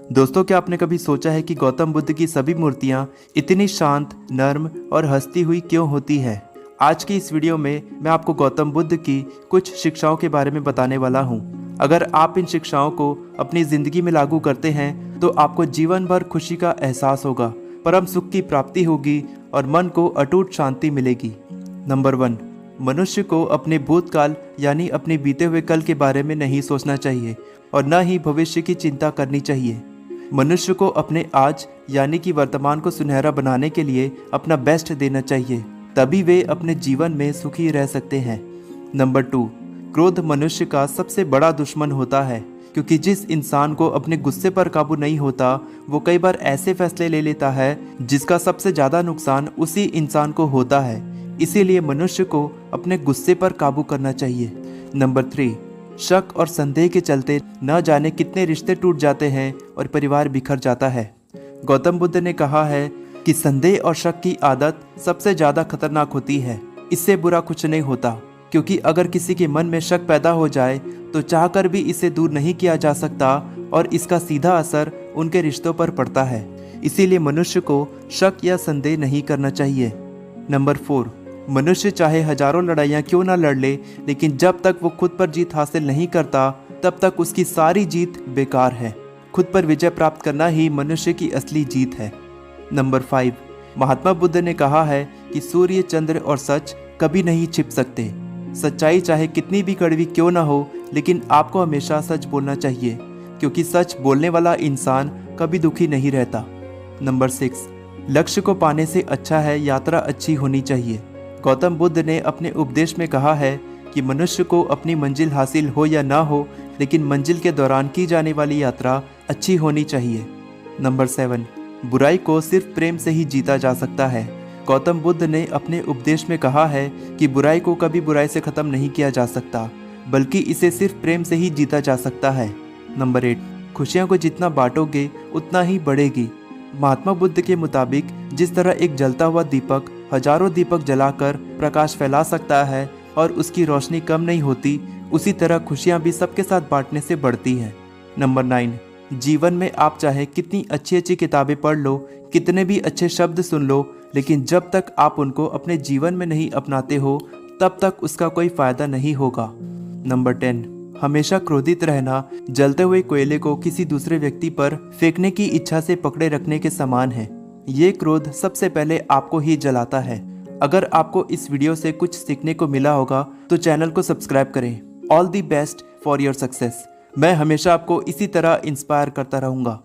दोस्तों, क्या आपने कभी सोचा है कि गौतम बुद्ध की सभी मूर्तियां इतनी शांत, नर्म और हंसती हुई क्यों होती है? आज की इस वीडियो में मैं आपको गौतम बुद्ध की कुछ शिक्षाओं के बारे में बताने वाला हूं। अगर आप इन शिक्षाओं को अपनी जिंदगी में लागू करते हैं तो आपको जीवन भर खुशी का एहसास होगा, परम सुख की प्राप्ति होगी और मन को अटूट शांति मिलेगी। नंबर 1, मनुष्य को अपने भूतकाल यानी अपने बीते हुए कल के बारे में नहीं सोचना चाहिए और न ही भविष्य की चिंता करनी चाहिए। मनुष्य को अपने आज यानी कि वर्तमान को सुनहरा बनाने के लिए अपना बेस्ट देना चाहिए, तभी वे अपने जीवन में सुखी रह सकते हैं। नंबर 2, क्रोध मनुष्य का सबसे बड़ा दुश्मन होता है, क्योंकि जिस इंसान को अपने गुस्से पर काबू नहीं होता वो कई बार ऐसे फैसले ले लेता है जिसका सबसे ज्यादा नुकसान उसी इंसान को होता है। इसीलिए मनुष्य को अपने गुस्से पर काबू करना चाहिए। नंबर 3, शक और संदेह के चलते न जाने कितने रिश्ते टूट जाते हैं और परिवार बिखर जाता है। गौतम बुद्ध ने कहा है कि संदेह और शक की आदत सबसे ज्यादा खतरनाक होती है। इससे बुरा कुछ नहीं होता, क्योंकि अगर किसी के मन में शक पैदा हो जाए तो चाहकर भी इसे दूर नहीं किया जा सकता और इसका सीधा असर उनके रिश्तों पर पड़ता है। इसीलिए मनुष्य को शक या संदेह नहीं करना चाहिए। नंबर 4, मनुष्य चाहे हजारों लड़ाइयाँ क्यों ना लड़ ले, लेकिन जब तक वो खुद पर जीत हासिल नहीं करता तब तक उसकी सारी जीत बेकार है। खुद पर विजय प्राप्त करना ही मनुष्य की असली जीत है। नंबर 5, महात्मा बुद्ध ने कहा है कि सूर्य, चंद्र और सच कभी नहीं छिप सकते। सच्चाई चाहे कितनी भी कड़वी क्यों ना हो, लेकिन आपको हमेशा सच बोलना चाहिए, क्योंकि सच बोलने वाला इंसान कभी दुखी नहीं रहता। नंबर 6, लक्ष्य को पाने से अच्छा है यात्रा अच्छी होनी चाहिए। गौतम बुद्ध ने अपने उपदेश में कहा है कि मनुष्य को अपनी मंजिल हासिल हो या ना हो, लेकिन मंजिल के दौरान की जाने वाली यात्रा अच्छी होनी चाहिए। नंबर 7, बुराई को सिर्फ प्रेम से ही जीता जा सकता है। गौतम बुद्ध ने अपने उपदेश में कहा है कि बुराई को कभी बुराई से खत्म नहीं किया जा सकता, बल्कि इसे सिर्फ प्रेम से ही जीता जा सकता है। नंबर 8, खुशियाँ को जितना बांटोगे उतना ही बढ़ेगी। महात्मा बुद्ध के मुताबिक जिस तरह एक जलता हुआ दीपक हजारों दीपक जलाकर प्रकाश फैला सकता है और उसकी रोशनी कम नहीं होती, उसी तरह खुशियां भी सबके साथ बांटने से बढ़ती हैं। नंबर 9, जीवन में आप चाहे कितनी अच्छी अच्छी किताबें पढ़ लो, कितने भी अच्छे शब्द सुन लो, लेकिन जब तक आप उनको अपने जीवन में नहीं अपनाते हो तब तक उसका कोई फायदा नहीं होगा। नंबर 10, हमेशा क्रोधित रहना जलते हुए कोयले को किसी दूसरे व्यक्ति पर फेंकने की इच्छा से पकड़े रखने के समान है। ये क्रोध सबसे पहले आपको ही जलाता है। अगर आपको इस वीडियो से कुछ सीखने को मिला होगा तो चैनल को सब्सक्राइब करें। All the best for your success. मैं हमेशा आपको इसी तरह इंस्पायर करता रहूँगा।